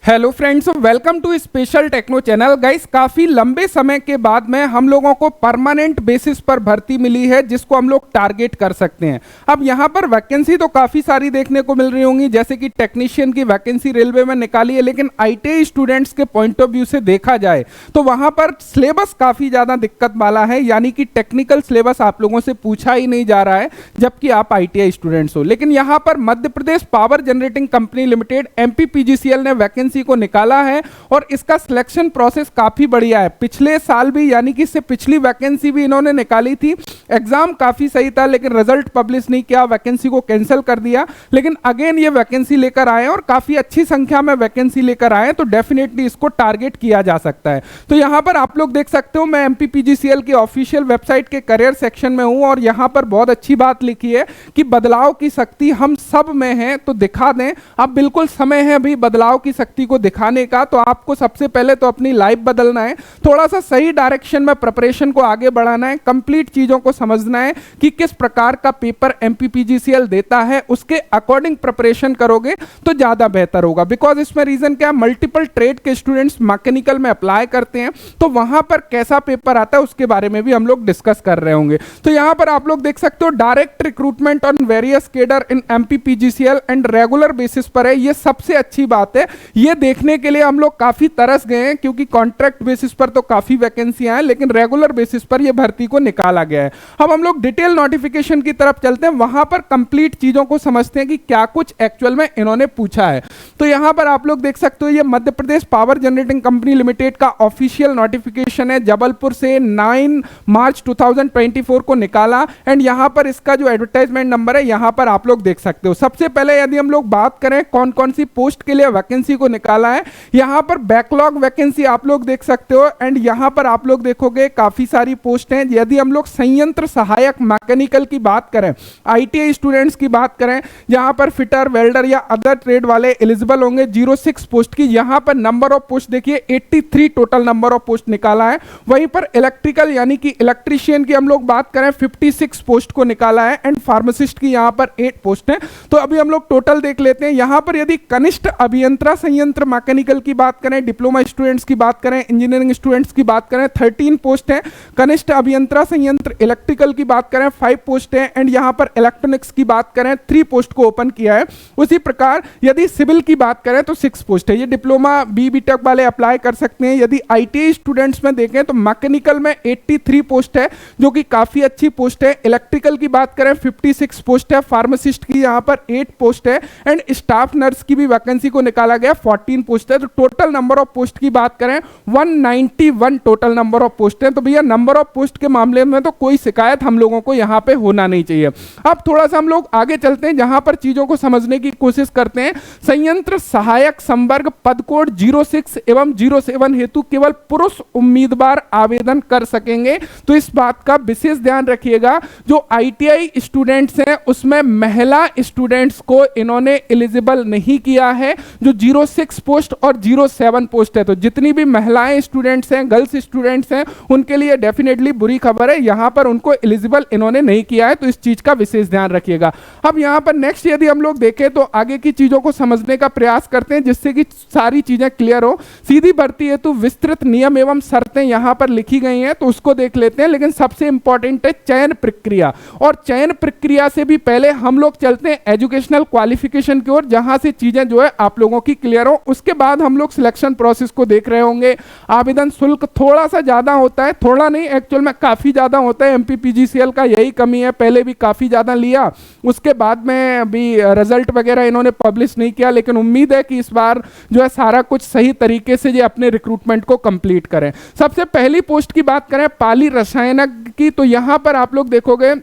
Hello friends, welcome to Special Techno channel. Guys, काफ़ी लंबे समय के बाद में हम लोगों को परमानेंट बेसिस पर भर्ती मिली है जिसको हम लोग टारगेट कर सकते हैं। अब यहाँ पर वैकेंसी तो काफ़ी सारी देखने को मिल रही होंगी, जैसे कि टेक्नीशियन की वैकेंसी रेलवे में निकाली है, लेकिन आईटीआई स्टूडेंट्स के पॉइंट ऑफ व्यू से देखा जाए तो वहाँ पर सिलेबस काफ़ी ज़्यादा दिक्कत वाला है, यानी कि टेक्निकल सिलेबस आप लोगों से पूछा ही नहीं जा रहा है जबकि आप आईटीआई स्टूडेंट्स हो। लेकिन यहाँ पर Madhya Pradesh power generating company limited एमपीपीजीसीएल ने वैकेंसी को निकाला है और इसका सिलेक्शन प्रोसेस काफी बढ़िया है। पिछले साल भी, यानी कि इससे पिछली वैकेंसी भी इन्होंने निकाली थी, एग्जाम काफी सही था लेकिन रिजल्ट पब्लिश नहीं किया, वैकेंसी को कैंसिल कर दिया। लेकिन अगेन ये वैकेंसी लेकर आए और काफी अच्छी संख्या में वैकेंसी लेकर आए, तो डेफिनेटली इसको टारगेट किया जा सकता है। तो यहां पर आप लोग देख सकते हो, मैं एमपीपीजीसीएल की ऑफिशियल वेबसाइट के करियर सेक्शन में हूं और यहां पर बहुत अच्छी बात लिखी है कि बदलाव की शक्ति हम सब में है, तो दिखा दें। अब बिल्कुल समय है अभी बदलाव की शक्ति को दिखाने का, तो आपको सबसे पहले तो अपनी लाइफ बदलना है, थोड़ा सा सही डायरेक्शन में प्रिपरेशन को आगे बढ़ाना है, कंप्लीट चीजों को समझना है कि किस प्रकार का पेपर एमपीपीजीसीएल देता है, उसके अकॉर्डिंग प्रिपरेशन करोगे तो ज्यादा बेहतर होगा। बिकॉज इसमें रीजन क्या है, मल्टीपल ट्रेड के स्टूडेंट्स मैकेनिकल में अप्लाई करते हैं, तो वहां पर कैसा पेपर आता है उसके बारे में भी हम लोग डिस्कस कर रहे होंगे। तो यहां पर आप लोग देख सकते हो, direct recruitment on various cadre in MPPGCL and regular basis पर है। ये सबसे अच्छी बात है, ये देखने के लिए हम लोग काफी तरस गए हैं, क्योंकि कॉन्ट्रैक्ट बेसिस पर तो काफी वैकेंसियां हैं लेकिन रेगुलर बेसिस पर यह भर्ती को निकाला गया है। अब हम लोग डिटेल नोटिफिकेशन की तरफ चलते हैं, वहां पर कंप्लीट चीजों को समझते हैं कि क्या कुछ एक्चुअल में इन्होंने पूछा है। तो यहां पर आप लोग देख सकते हो, ये Madhya Pradesh power generating company limited का ऑफिशियल नोटिफिकेशन है, जबलपुर से 9 मार्च 2024 को निकाला। एंड यहां पर इसका जो एडवर्टाइजमेंट नंबर है यहां पर आप लोग देख सकते हो। सबसे पहले यदि हम लोग बात करें कौन कौन सी पोस्ट के लिए वैकेंसी को निकाला है, यहां पर बैकलॉग वैकेंसी आप लोग देख सकते हो। एंड यहां पर आप लोग देखोगे काफी सारी पोस्ट हैं। यदि हम लोग संयंत्र सहायक मैकेनिकल की बात करें, आईटीआई स्टूडेंट्स की बात करें, यहां पर फिटर, वेल्डर या अदर ट्रेड वाले एलिजिबल होंगे। 06 पोस्ट की यहां पर नंबर ऑफ पोस्ट देखिए 83 टोटल नंबर ऑफ पोस्ट निकाला है। वहीं पर इलेक्ट्रिकल यानी कि इलेक्ट्रीशियन की हम लोग बात करें 56 पोस्ट को निकाला है। एंड फार्मासिस्ट की यहां पर 8 पोस्ट है। तो अभी हम लोग टोटल देख लेते हैं। यहां पर यदि कनिष्ठ अभियंत्रा संयंत्र मैकेनिकल की बात करें, डिप्लोमा स्टूडेंट्स की बात करें, इंजीनियरिंग स्टूडेंट्स की बात करें, 13 पोस्ट है। कनिष्ठ अभियंत्रा संयंत्र इलेक्ट्रिकल की बात करें 5 पोस्ट है। एंड यहां पर इलेक्ट्रॉनिक्स की बात करें 3 पोस्ट को ओपन किया है। उसी प्रकार यदि सिविल की बात करें तो 6 पोस्ट है। ये डिप्लोमा बीटेक वाले अप्लाई कर सकते हैं। यदि आईटीआई स्टूडेंट्स में देखें तो मैकेनिकल में 83 पोस्ट है, जो कि काफी अच्छी पोस्ट है। इलेक्ट्रिकल की बात करें 56 पोस्ट है। फार्मासिस्ट की यहां पर 8 पोस्ट है। एंड स्टाफ नर्स की भी वैकेंसी को निकाला गया, 14 पोस्ट है। तो टोटल नंबर ऑफ पोस्ट की बात करें 191 टोटल नंबर ऑफ पोस्ट है। तो भैया नंबर ऑफ पोस्ट के मामले में तो कोई शिकायत हम लोगों को यहां पे होना नहीं चाहिए। अब थोड़ा सा हम लोग आगे चलते हैं, जहां पर चीजों को समझने की कोशिश करते हैं। संयंत्र सहायक संवर्ग पद कोड 06 एवं 07 हेतु केवल पुरुष उम्मीदवार आवेदन कर सकेंगे। तो इस बात का विशेष ध्यान रखिएगा, जो आईटीआई स्टूडेंट्स हैं उसमें महिला स्टूडेंट्स को इन्होंने एलिजिबल नहीं किया है। जो 06 पोस्ट और 07 पोस्ट है, तो जितनी भी महिलाएं स्टूडेंट्स हैं, गर्ल्स स्टूडेंट्स हैं, उनके लिए डेफिनेटली बुरी खबर है, यहां पर उनको एलिजिबल इन्होंने नहीं किया है। तो इस चीज का विशेष ध्यान रखिएगा। अब यहां पर नेक्स्ट यदि हम लोग देखें तो आगे की चीजों को समझने का प्रयास करते हैं, जिससे कि सारी चीजें क्लियर हो। सीधी भर्ती हेतु विस्तृत नियम एवं शर्तें यहां पर लिखी गई हैं, तो उसको देख लेते हैं। लेकिन सबसे इंपॉर्टेंट है चयन प्रक्रिया, और चयन प्रक्रिया से भी पहले हम लोग चलते हैं एजुकेशनल क्वालिफिकेशन की ओर, जहां से चीजें जो है आप लोगों की क्लियर हो। उसके बाद हम लोग सिलेक्शन प्रोसेस को देख रहे होंगे। आवेदन शुल्क थोड़ा सा ज्यादा होता है, थोड़ा नहीं एक्चुअल में काफी ज्यादा होता है। एमपीपीजीसीएल का यही कमी है, पहले भी काफी ज्यादा लिया, उसके बाद में अभी रिजल्ट वगैरह इन्होंने पब्लिश नहीं किया। लेकिन उम्मीद है कि इस बार जो है सारा कुछ सही तरीके से ये अपने रिक्रूटमेंट को कंप्लीट करें। सबसे पहली पोस्ट की बात करें पाली रसायनज्ञ की, तो यहां पर आप लोग देखोगे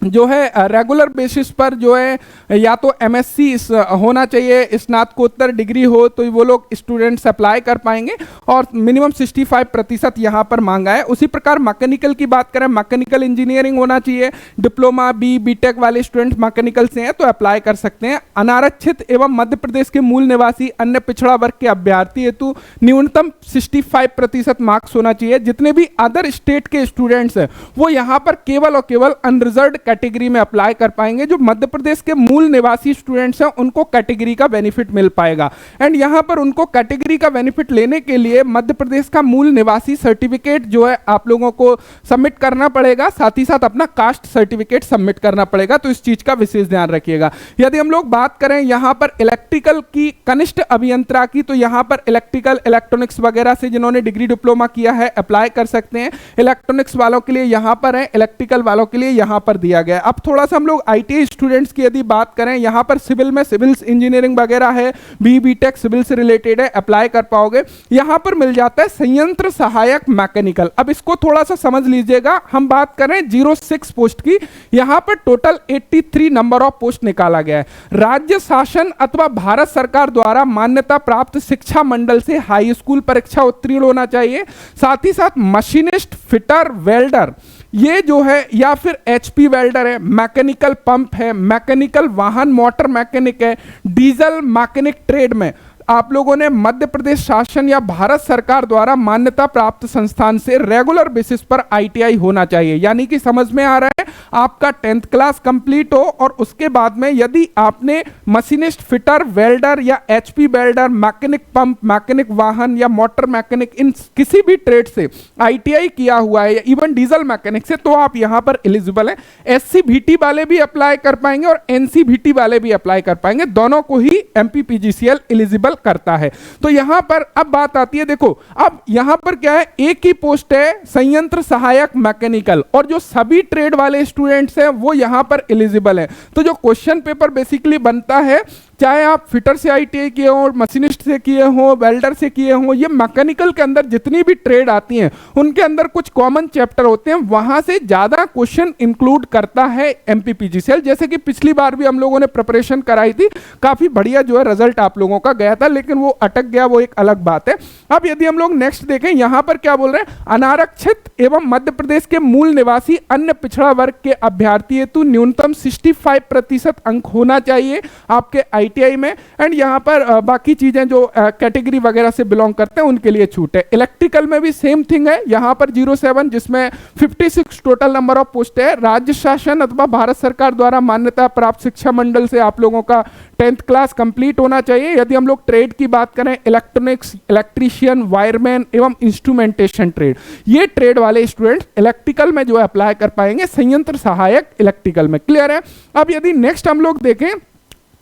जो है रेगुलर बेसिस पर जो है या तो एमएससी होना चाहिए, स्नातकोत्तर डिग्री हो, तो वो लोग स्टूडेंट्स अप्लाई कर पाएंगे और मिनिमम 65% यहाँ पर मांगा है। उसी प्रकार मैकेनिकल की बात करें, मैकेनिकल इंजीनियरिंग होना चाहिए, डिप्लोमा बीटेक वाले स्टूडेंट मैकेनिकल से हैं तो अप्लाई कर सकते हैं। अनारक्षित एवं मध्य प्रदेश के मूल निवासी अन्य पिछड़ा वर्ग के अभ्यर्थी हेतु न्यूनतम 65% मार्क्स होना चाहिए। जितने भी अदर स्टेट के स्टूडेंट्स हैं वो यहाँ पर केवल और केवल अनरिजर्व्ड कैटेगरी में अप्लाई कर पाएंगे। जो मध्य प्रदेश के मूल निवासी स्टूडेंट्स हैं उनको कैटेगरी का बेनिफिट मिल पाएगा। एंड यहाँ पर उनको कैटेगरी का बेनिफिट लेने के लिए मध्य प्रदेश का मूल निवासी सर्टिफिकेट जो है आप लोगों को सबमिट करना पड़ेगा, साथ ही साथ अपना कास्ट सर्टिफिकेट सबमिट करना पड़ेगा। तो इस चीज का विशेष ध्यान रखिएगा। यदि हम लोग बात करें यहाँ पर इलेक्ट्रिकल की कनिष्ठ अभियंत्रा की, तो यहाँ पर इलेक्ट्रिकल इलेक्ट्रॉनिक्स वगैरह से जिन्होंने डिग्री डिप्लोमा किया है अप्लाई कर सकते हैं। इलेक्ट्रॉनिक्स वालों के लिए यहाँ पर है, इलेक्ट्रिकल वालों के लिए यहाँ पर दिया गया है। अब थोड़ा सा हम लोग आईटीआई स्टूडेंट्स की यदि बात करें, यहाँ पर सिविल में सिविल इंजीनियरिंग वगैरह है, बीटेक सिविल से रिलेटेड है, अप्लाई कर पाओगे। यहाँ पर मिल जाता है संयंत्र सहायक मैकेनिकल। अब इसको थोड़ा सा समझ लीजिएगा, हम बात करें 06 पोस्ट की, यहाँ पर टोटल 83 नंबर ऑफ पोस्ट निकाला गया है। राज्य शासन अथवा भारत सरकार द्वारा मान्यता प्राप्त शिक्षा मंडल से हाई स्कूल परीक्षा उत्तीर्ण होना चाहिए। साथ ही साथ मशीनिस्ट, फिटर, वेल्डर ये जो है, या फिर एचपी वेल्डर है, मैकेनिकल पंप है, मैकेनिकल वाहन मोटर मैकेनिक है, डीजल मैकेनिक ट्रेड में आप लोगों ने मध्य प्रदेश शासन या भारत सरकार द्वारा मान्यता प्राप्त संस्थान से रेगुलर बेसिस पर आईटीआई होना चाहिए। यानी कि समझ में आ रहा है, आपका 10th क्लास कंप्लीट हो और उसके बाद में यदि आपने मशीनिस्ट, फिटर, वेल्डर या HP welder, mechanic pump, mechanic वाहन या मोटर मैकेनिक, इन किसी भी ट्रेड से आईटीआई किया हुआ है, इवन डीजल मैकेनिक से, तो आप यहां पर एलिजिबल हैं। एससीबीटी वाले भी अप्लाई कर पाएंगे और एनसीबीटी वाले भी अप्लाई कर पाएंगे। दोनों को ही एमपीपीजीसीएल एलिजिबल करता है। तो यहां पर अब बात आती है, देखो अब यहां पर क्या है, एक ही पोस्ट है संयंत्र सहायक मैकेनिकल, और जो सभी ट्रेड वाले स्टूडेंट्स हैं वो यहां पर एलिजिबल है। तो जो क्वेश्चन पेपर बेसिकली बनता है, चाहे आप फिटर से आईटीआई किए हो, मशीनिस्ट से किए हो, वेल्डर से किए हो, ये मैकेनिकल के अंदर जितनी भी ट्रेड आती हैं उनके अंदर कुछ कॉमन चैप्टर होते हैं, वहां से ज्यादा क्वेश्चन इंक्लूड करता है एमपीपीजीसीएल। जैसे कि पिछली बार भी हम लोगों ने प्रिपरेशन कराई थी, काफी बढ़िया जो है रिजल्ट आप लोगों का गया था, लेकिन वो अटक गया, वो एक अलग बात है। अब यदि हम लोग नेक्स्ट देखें, यहां पर क्या बोल रहे हैं, अनारक्षित एवं मध्य प्रदेश के मूल निवासी अन्य पिछड़ा वर्ग के अभ्यर्थी हेतु न्यूनतम 65% अंक होना चाहिए आपके आईटीआई में। एंड यहां पर बाकी चीजें जो कैटेगरी वगैरह से बिलोंग करते हैं उनके लिए छूट है। इलेक्ट्रिकल में भी सेम थिंग है, यहां पर 07 जिसमें 56 टोटल नंबर ऑफ पोस्ट है। राज्य शासन अथवा भारत सरकार द्वारा मान्यता प्राप्त शिक्षा मंडल से आप लोगों का 10th क्लास कंप्लीट होना चाहिए। यदि हम लोग ट्रेड की बात करें, इलेक्ट्रॉनिक्स, इलेक्ट्रीशियन, वायरमैन एवं इंस्ट्रूमेंटेशन ट्रेड, ये ट्रेड वाले स्टूडेंट इलेक्ट्रिकल में जो है अप्लाई कर पाएंगे, संयंत्र सहायक इलेक्ट्रिकल में। क्लियर है। अब यदि नेक्स्ट हम लोग देखें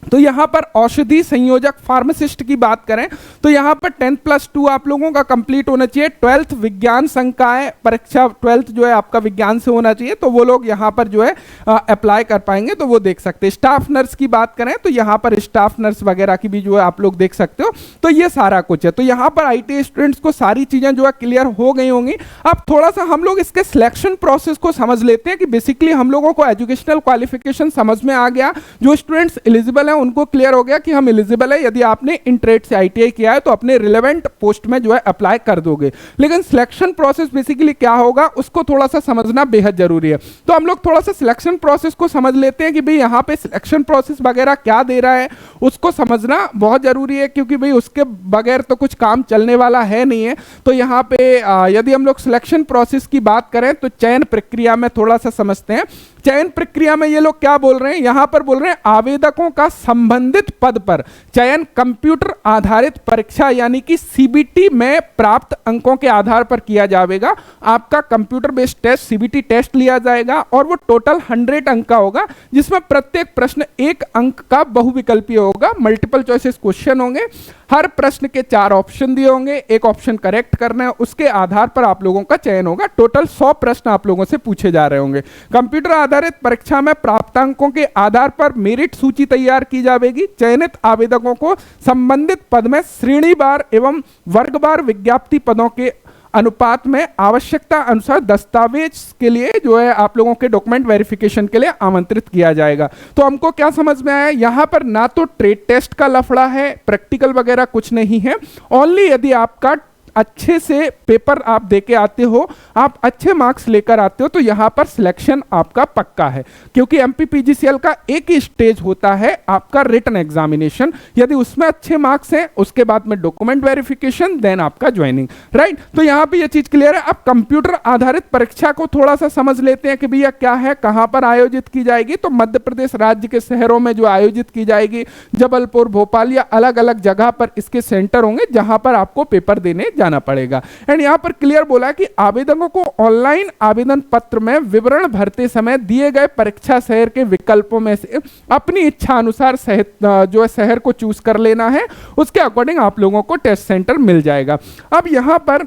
तो यहां पर औषधि संयोजक फार्मासिस्ट की बात करें तो यहां पर 10+2 आप लोगों का कंप्लीट होना चाहिए। 12th विज्ञान संकाय परीक्षा 12th जो है आपका विज्ञान से होना चाहिए, तो वो लोग यहां पर जो है अप्लाई कर पाएंगे, तो वो देख सकते हैं। स्टाफ नर्स की बात करें तो यहां पर स्टाफ नर्स वगैरह की भी जो है आप लोग देख सकते हो। तो ये सारा कुछ है। तो यहां पर आईटीआई स्टूडेंट्स को सारी चीजें जो है क्लियर हो गई होंगी। अब थोड़ा सा हम लोग इसके सिलेक्शन प्रोसेस को समझ लेते हैं कि बेसिकली हम लोगों को एजुकेशनल क्वालिफिकेशन समझ में आ गया, जो स्टूडेंट्स एलिजिबल उनको क्लियर हो गया कि हम एलिजिबल है, यदि आपने इन ट्रेड से आईटीआई किया है तो अपने रिलेवेंट पोस्ट में जो है अप्लाई कर दोगे। लेकिन सिलेक्शन प्रोसेस बेसिकली क्या होगा उसको थोड़ा सा समझना बेहद जरूरी है। तो हम लोग थोड़ा सा सिलेक्शन प्रोसेस को समझ लेते हैं कि भाई यहाँ पे सिलेक्शन प्रोसेस वगैरह क्या दे रहा है, उसको समझना बहुत जरूरी है, क्योंकि भाई उसके बगैर तो कुछ काम चलने वाला है नहीं है। तो यहाँ पे यदि हम लोग सिलेक्शन प्रोसेस की बात करें तो चयन प्रक्रिया में थोड़ा सा समझते हैं। चयन प्रक्रिया में ये लोग क्या बोल रहे हैं, यहां पर बोल रहे हैं आवेदकों का संबंधित पद पर चयन कंप्यूटर आधारित परीक्षा यानी कि सीबीटी में प्राप्त अंकों के आधार पर किया जाएगा। आपका computer based test CBT test लिया जाएगा और वो टोटल 100 अंक का होगा, जिसमें प्रत्येक प्रश्न 1 अंक का बहुविकल्पीय होगा। मल्टीपल चॉइसेस क्वेश्चन होंगे, हर प्रश्न के 4 ऑप्शन दिए होंगे, एक ऑप्शन करेक्ट करना है, उसके आधार पर आप लोगों का चयन होगा। टोटल 100 प्रश्न आप लोगों से पूछे जा रहे होंगे। कंप्यूटर आधारित परीक्षा में प्राप्तांकों के आधार पर मेरिट सूची तैयार की जाएगी। चयनित आवेदकों को संबंधित पद में श्रेणीवार एवं वर्गवार विज्ञप्ति पदों के अनुपात में आवश्यकता अनुसार दस्तावेज के लिए जो है आप लोगों के डॉक्यूमेंट वेरिफिकेशन के लिए आमंत्रित किया जाएगा। तो हमको क्या समझ में आया, यहां पर ना तो ट्रेड टेस्ट का लफड़ा है, प्रैक्टिकल वगैरह कुछ नहीं है। ओनली यदि आपका अच्छे से पेपर आप देके आते हो, आप अच्छे मार्क्स लेकर आते हो, तो यहाँ पर सिलेक्शन आपका पक्का है। क्योंकि एमपीपीजीसीएल का एक ही स्टेज होता है आपका रिटन एग्जामिनेशन, यदि उसमें अच्छे मार्क्स हैं उसके बाद में डॉक्यूमेंट वेरिफिकेशन, देन आपका ज्वाइनिंग, राइट। तो यहाँ पे ये चीज क्लियर है। अब कंप्यूटर आधारित परीक्षा को थोड़ा सा समझ लेते हैं कि भैया क्या है, कहां पर आयोजित की जाएगी। तो मध्य प्रदेश राज्य के शहरों में जो आयोजित की जाएगी, जबलपुर, भोपाल या अलग अलग जगह पर इसके सेंटर होंगे जहां पर आपको पेपर देने जाना पड़ेगा। एंड यहां पर क्लियर बोला कि आवेदकों को ऑनलाइन आवेदन पत्र में विवरण भरते समय दिए गए परीक्षा शहर के विकल्पों में से अपनी इच्छा अनुसार जो है शहर को चूज कर लेना है, उसके अकॉर्डिंग आप लोगों को टेस्ट सेंटर मिल जाएगा। अब यहां पर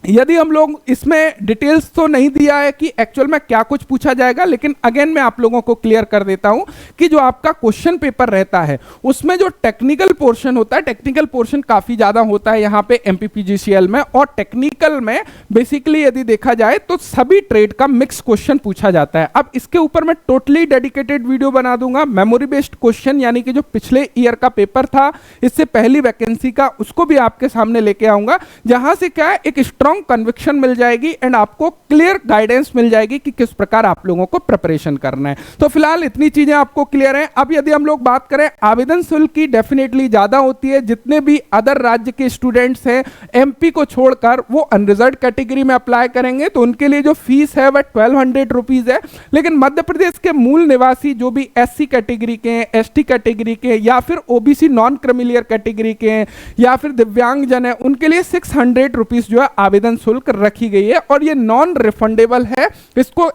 यदि हम लोग इसमें डिटेल्स तो नहीं दिया है कि एक्चुअल में क्या कुछ पूछा जाएगा, लेकिन अगेन मैं आप लोगों को क्लियर कर देता हूं कि जो आपका क्वेश्चन पेपर रहता है उसमें जो टेक्निकल पोर्शन होता है, टेक्निकल पोर्शन काफी ज्यादा होता है यहाँ पे एमपीपीजीसीएल में। और टेक्निकल में बेसिकली यदि देखा जाए तो सभी ट्रेड का मिक्स क्वेश्चन पूछा जाता है। अब इसके ऊपर मैं टोटली डेडिकेटेड वीडियो बना दूंगा। मेमोरी बेस्ड क्वेश्चन यानी कि जो पिछले ईयर का पेपर था, इससे पहली वैकेंसी का, उसको भी आपके सामने लेके आऊंगा, जहां से क्या है एक स्ट्रॉन्ग कन्विक्शन मिल जाएगी एंड आपको क्लियर गाइडेंस मिल जाएगी कि किस प्रकार आप लोगों को प्रिपरेशन करना है। तो फिलहाल इतनी चीजें आपको क्लियर हैं। अब यदि हम लोग बात करें आवेदन शुल्क की, डेफिनेटली ज्यादा होती है। जितने भी अदर राज्य के स्टूडेंट्स हैं एमपी को छोड़कर, वो अनरिजर्व कैटेगरी में अप्लाई करेंगे तो उनके लिए जो फीस है वह 1200 रुपीज है। लेकिन मध्य प्रदेश के मूल निवासी जो भी एससी कैटेगरी के हैं, एसटी कैटेगरी के हैं, या फिर ओबीसी नॉन क्रिमिलियर कैटेगरी के हैं, या फिर दिव्यांगजन है, उनके लिए 600 रुपीज जो है आवेदन शुल्क रखी गई है। और ये नॉन रिफंडेबल है, इसको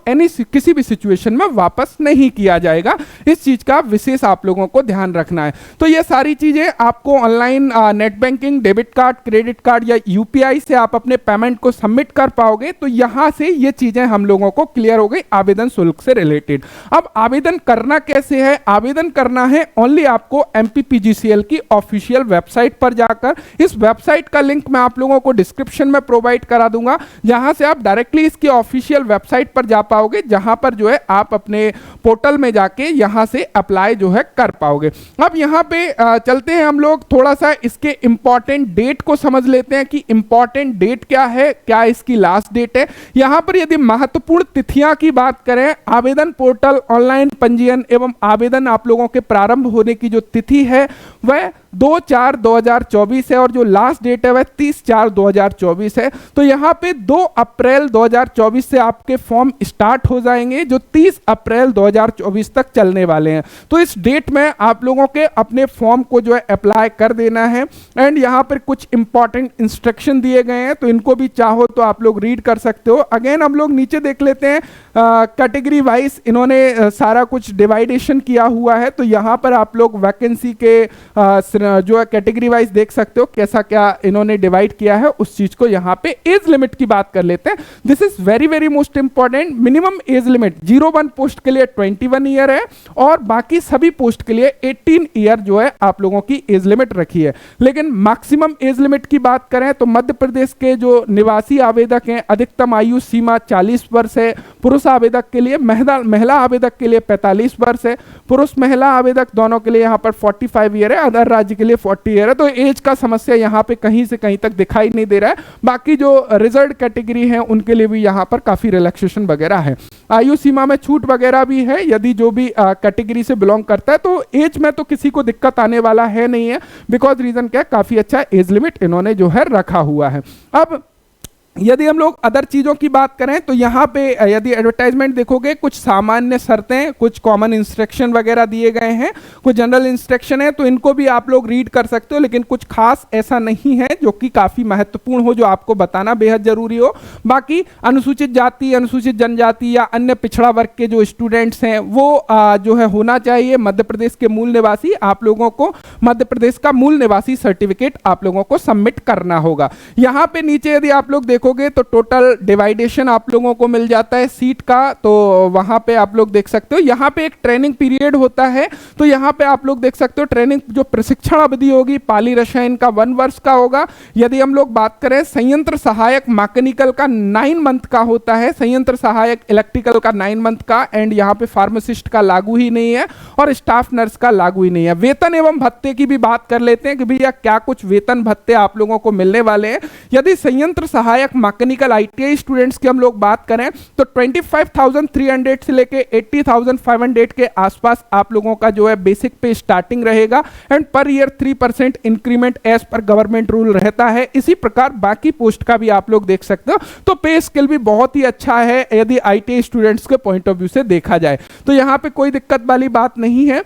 किसी भी सिचुएशन में वापस नहीं किया जाएगा। इस चीज का विशेष आप लोगों को ध्यान रखना है। तो ये सारी चीजें आपको online net banking, debit card, credit card या यूपीआई से आप अपने पेमेंट को सबमिट कर पाओगे। तो यहां से ये चीजें हम लोगों को क्लियर हो गई आवेदन शुल्क से रिलेटेड। अब आवेदन करना कैसे है? आवेदन करना है ओनली आपको एमपीपीजीसीएल की ऑफिशियल वेबसाइट पर जाकर। इस वेबसाइट का लिंक मैं आप लोगों को डिस्क्रिप्शन में प्रोवाइड करा दूंगा, जहां से आप डायरेक्टली इसकी ऑफिशियल वेबसाइट पर जा पाओगे, जहां पर जो है आप अपने पोर्टल में जाके यहां से अप्लाई जो है कर पाओगे। अब यहां पे चलते हैं हम लोग, थोड़ा सा इसके इंपॉर्टेंट डेट को समझ लेते हैं कि इंपॉर्टेंट डेट क्या है, क्या इसकी लास्ट डेट है। यहां पर यदि महत्वपूर्ण तिथियां की बात करें, आवेदन पोर्टल, ऑनलाइन पंजीयन एवं आवेदन आप लोगों के प्रारंभ होने की जो तिथि है वह 2/4/2024 है और जो लास्ट डेट है वह 30/4/2024 है। तो यहाँ पे 2 अप्रैल 2024 से आपके फॉर्म स्टार्ट हो जाएंगे, जो 30 अप्रैल 2024 तक चलने वाले हैं। तो इस डेट में आप लोगों के अपने फॉर्म को जो है अप्लाई कर देना है। एंड यहाँ पर कुछ इंपॉर्टेंट इंस्ट्रक्शन दिए गए हैं, तो इनको भी चाहो तो आप लोग रीड कर सकते हो। अगेन हम लोग नीचे देख लेते हैं, कैटेगरी वाइज इन्होंने सारा कुछ डिवाइडेशन किया हुआ है। तो यहाँ पर आप लोग वैकेंसी के जो है कैटेगरी वाइज देख सकते हो कैसा क्या इन्होंने डिवाइड किया है उस चीज को। यहाँ पे एज लिमिट की बात कर लेते हैं। This is very very most important. Minimum age limit 01 post के लिए 21 ईयर है और बाकी सभी पोस्ट के लिए 18 ईयर जो है आप लोगों की एज लिमिट रखी है। लेकिन मैक्सिमम एज लिमिट की बात करें तो मध्य प्रदेश के जो निवासी आवेदक हैं, अधिकतम आयु सीमा 40 वर्ष है। पुरुष आवेदक के लिए, महिला आवेदक के लिए 45 वर्ष है। पुरुष महिला आवेदक दोनों के लिए यहाँ पर 45 ईयर है, अदर राज्य के लिए 40 ईयर है। तो एज का समस्या यहाँ पे कहीं से कहीं तक दिखाई नहीं दे रहा है। बाकी जो रिजर्व कैटेगरी है उनके लिए भी यहाँ पर काफी रिलैक्सेशन वगैरह है। आयु सीमा में छूट वगैरह भी है यदि जो भी कैटेगरी से बिलोंग करता है। तो एज में तो किसी को दिक्कत आने वाला है नहीं है, बिकॉज रीजन क्या है, काफी अच्छा एज लिमिट इन्होंने जो है रखा हुआ है। अब यदि हम लोग अदर चीज़ों की बात करें तो यहाँ पे यदि एडवर्टाइजमेंट देखोगे, कुछ सामान्य शर्तें, कुछ कॉमन इंस्ट्रक्शन वगैरह दिए गए हैं, कुछ जनरल इंस्ट्रक्शन है, तो इनको भी आप लोग रीड कर सकते हो। लेकिन कुछ खास ऐसा नहीं है जो कि काफ़ी महत्वपूर्ण हो, जो आपको बताना बेहद जरूरी हो। बाकी अनुसूचित जाति, अनुसूचित जनजाति या अन्य पिछड़ा वर्ग के जो स्टूडेंट्स हैं वो जो है होना चाहिए मध्य प्रदेश के मूल निवासी। आप लोगों को मध्य प्रदेश का मूल निवासी सर्टिफिकेट आप लोगों को सबमिट करना होगा। यहाँ पे नीचे यदि आप लोग देखोगे देखोगे तो टोटल डिवाइडेशन आप लोगों को मिल जाता है सीट का, तो वहां पे आप लोग देख सकते हो। यहाँ पे एक ट्रेनिंग पीरियड होता है, तो यहाँ पे आप लोग देख सकते हो ट्रेनिंग जो प्रशिक्षण अवधि होगी पाली रसायन का 1 वर्ष का होगा। यदि हम लोग बात करें संयंत्र सहायक मैकेनिकल का 9 मंथ का होता है, संयंत्र सहायक इलेक्ट्रिकल का 9 मंथ का, एंड यहाँ पे फार्मासिस्ट का लागू ही नहीं है और स्टाफ नर्स का लागू ही नहीं है। वेतन एवं भत्ते की भी बात कर लेते हैं कि भैया क्या कुछ वेतन भत्ते आप लोगों को मिलने वाले हैं। यदि संयंत्र सहायक मैकेनिकल आईटीआई स्टूडेंट्स की हम लोग बात करें तो 25,300 से लेके 80,500 के आसपास आप लोगों का जो है बेसिक पे स्टार्टिंग रहेगा, and per year 3% increment as per government rule रहता है। इसी प्रकार बाकी पोस्ट का भी आप लोग देख सकते हो, तो पे स्केल भी बहुत ही अच्छा है यदि आईटीआई स्टूडेंट्स के पॉइंट ऑफ व्यू से देखा जाए, तो यहाँ पे कोई दिक्कत वाली बात नहीं है।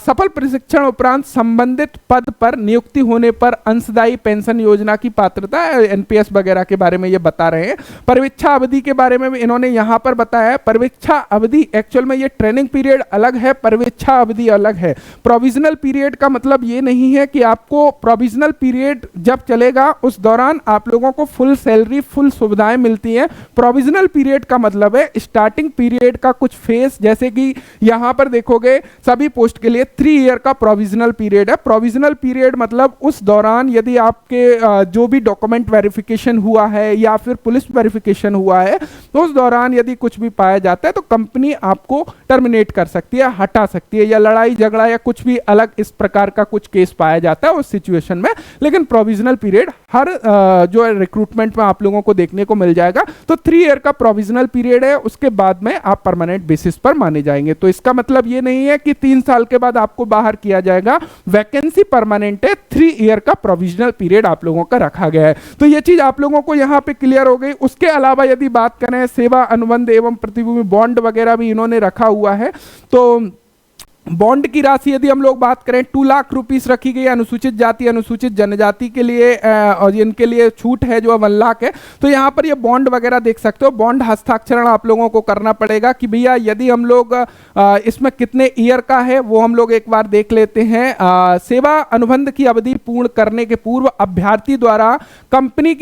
सफल प्रशिक्षण उपरांत संबंधित पद पर नियुक्ति होने पर अंशदायी पेंशन योजना की पात्रता, एनपीएस वगैरह के बारे में ये बता रहे हैं। परीक्षा अवधि के बारे में भी इन्होंने यहाँ पर बताया है। परीक्षा अवधि एक्चुअल में ये ट्रेनिंग पीरियड अलग है, परीक्षा अवधि अलग है। प्रोविजनल पीरियड का मतलब ये नहीं है कि आपको प्रोविजनल पीरियड जब चलेगा उस दौरान आप लोगों को फुल सैलरी फुल सुविधाएं मिलती हैं। प्रोविजनल पीरियड का मतलब है स्टार्टिंग पीरियड का कुछ फेस, जैसे कि यहाँ पर देखोगे सभी पोस्ट के लिए 3 ईयर का प्रोविजनल पीरियड है। प्रोविजनल पीरियड मतलब उस दौरान यदि आपके जो भी डॉक्यूमेंट वेरिफिकेशन हुआ है या फिर पुलिस वेरिफिकेशन हुआ है तो उस दौरान यदि कुछ भी पाया जाता है तो कंपनी आपको टर्मिनेट कर सकती है, हटा सकती है, या लड़ाई झगड़ा या कुछ भी अलग इस प्रकार का कुछ केस पाया जाता है उस सिचुएशन में। लेकिन प्रोविजनल पीरियड हर जो है रिक्रूटमेंट में आप लोगों को देखने को मिल जाएगा। तो 3 ईयर का प्रोविजनल पीरियड है, उसके बाद में आप परमानेंट बेसिस पर माने जाएंगे। तो इसका मतलब ये नहीं है कि 3 साल के बाद आपको बाहर किया जाएगा, वैकेंसी परमानेंट है, 3 ईयर का प्रोविजनल पीरियड आप लोगों का रखा गया है। तो ये चीज आप लोगों को यहाँ पे क्लियर हो गई। उसके अलावा यदि बात करें सेवा अनुबंध एवं प्रतिभूति बॉन्ड वगैरह भी इन्होंने रखा हुआ है, तो बॉन्ड की राशि यदि हम लोग बात करें 2 लाख रुपीस रखी गई अनुसूचित जाति अनुसूचित जनजाति के लिए, और इनके लिए छूट है जो 1 लाख है। तो यहाँ पर ये बॉन्ड वगैरह देख सकते हो। बॉन्ड हस्ताक्षरण आप लोगों को करना पड़ेगा कि भैया यदि हम लोग इसमें कितने ईयर का है वो हम लोग एक बार देख लेते हैं। सेवा अनुबंध की अवधि पूर्ण करने के पूर्व अभ्यर्थी द्वारा कंपनी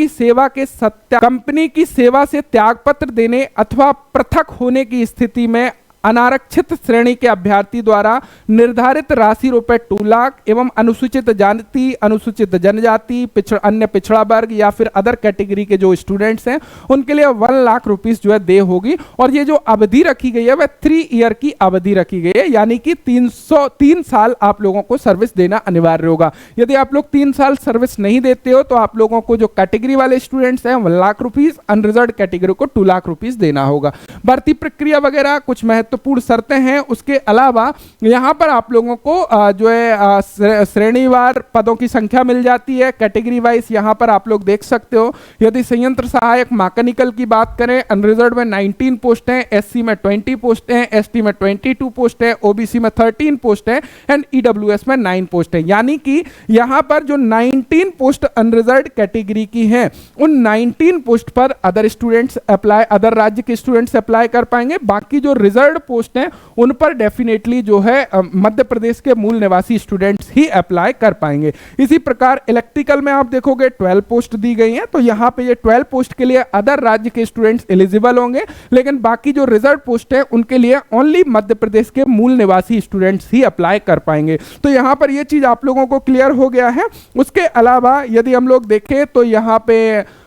की सेवा से त्यागपत्र देने अथवा पृथक होने की स्थिति में अनारक्षित श्रेणी के अभ्यर्थी द्वारा निर्धारित राशि रुपए 2 लाख एवं अनुसूचित जाति अनुसूचित जनजाति अन्य पिछड़ा वर्ग या फिर अदर कैटेगरी के जो स्टूडेंट्स हैं उनके लिए 1 लाख रुपीस जो है दे होगी। और ये जो अवधि रखी गई है वह 3 ईयर की अवधि रखी गई है, यानी कि 3 साल आप लोगों को सर्विस देना अनिवार्य होगा। यदि आप लोग 3 साल सर्विस नहीं देते हो तो आप लोगों को जो कैटेगरी वाले स्टूडेंट्स हैं 1 लाख रुपीस, अनरिजर्व्ड कैटेगरी को 2 लाख रुपीस देना होगा। भर्ती प्रक्रिया वगैरह कुछ महत्वपूर्ण शर्तें हैं। उसके अलावा यहाँ पर आप लोगों को जो है श्रेणीवार पदों की संख्या मिल जाती है, कैटेगरी वाइज यहाँ पर आप लोग देख सकते हो। यदि संयंत्र सहायक मैकेनिकल की बात करें, अनरिजर्व्ड में 19 पोस्ट हैं, एससी में 20 पोस्ट हैं, एसटी में 22 पोस्ट है, ओबीसी में 13 पोस्ट है एंड ईडब्ल्यूएस में 9 पोस्ट है। यानी कि यहाँ पर जो 19 पोस्ट अनरिजर्व्ड कैटेगरी की हैं उन 19 पोस्ट पर अदर स्टूडेंट्स अप्लाई, अदर राज्य के स्टूडेंट्स अप्लाई कर पाएंगे। बाकी जो रिजर्व्ड पोस्ट हैं उन पर डेफिनेटली जो है मध्य प्रदेश के मूल निवासी स्टूडेंट्स ही अप्लाई कर पाएंगे। इसी प्रकार इलेक्ट्रिकल में आप देखोगे 12 पोस्ट दी गई हैं, तो यहाँ पे ये 12 पोस्ट के लिए अदर राज्य के स्टूडेंट्स एलिजिबल होंगे, लेकिन बाकी जो रिजर्व पोस्ट है उनके लिए ओनली मध्य प्रदेश के मूल निवासी स्टूडेंट्स ही अप्लाई कर पाएंगे। तो यहाँ पर ये चीज आप लोगों को क्लियर हो गया है। उसके अलावा यदि हम लोग देखें तो यहाँ पे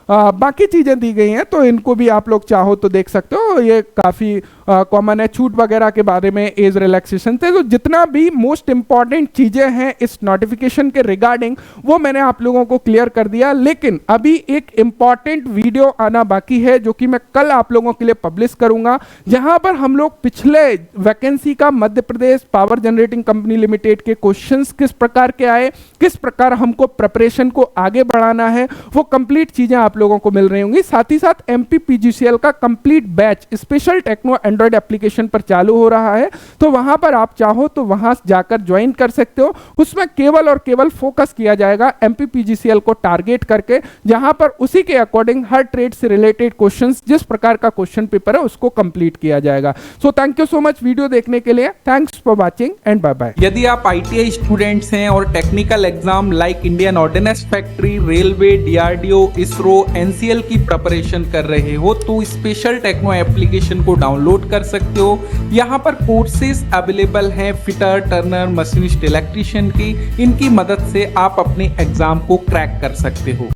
बाकी चीजें दी गई हैं, तो इनको भी आप लोग चाहो तो देख सकते हो। ये काफी कॉमन है, छूट वगैरह के बारे में, एज रिलैक्सेशन थे, तो जितना भी मोस्ट इंपॉर्टेंट चीजें हैं इस नोटिफिकेशन के रिगार्डिंग वो मैंने आप लोगों को क्लियर कर दिया। लेकिन अभी एक इंपॉर्टेंट वीडियो आना बाकी है जो कि मैं कल आप लोगों के लिए पब्लिश करूंगा, जहां पर हम लोग पिछले वैकेंसी का Madhya Pradesh power generating company limited के क्वेश्चंस किस प्रकार के आए, किस प्रकार हमको प्रिपरेशन को आगे बढ़ाना है, वो कंप्लीट चीजें आप लोगों को मिल रही होंगी। साथ ही साथ एमपी पीजीसीएल का complete batch Special Techno Android application पर चालू हो रहा है, तो वहां पर आप चाहो तो वहां जाकर ज्वाइन कर सकते हो। उसमें केवल और केवल फोकस किया जाएगा एमपी पीजीसीएल को टारगेट करके, जहां पर उसी के अकॉर्डिंग हर ट्रेड से रिलेटेड क्वेश्चंस, जिस प्रकार का क्वेश्चन पेपर है उसको कंप्लीट किया जाएगा। So thank you so much video देखने के लिए। Thanks for watching and bye bye. यदि आप आईटीआई स्टूडेंट्स हैं और technical exam like Indian Ordnance Factory, railway, DRDO, ISRO, NCL की प्रिपरेशन कर रहे हो तो स्पेशल टेक्नो एप्लीकेशन को डाउनलोड कर सकते हो। यहाँ पर कोर्सेज अवेलेबल हैं फिटर, टर्नर, मशीनिस्ट, इलेक्ट्रीशियन की। इनकी मदद से आप अपने एग्जाम को क्रैक कर सकते हो।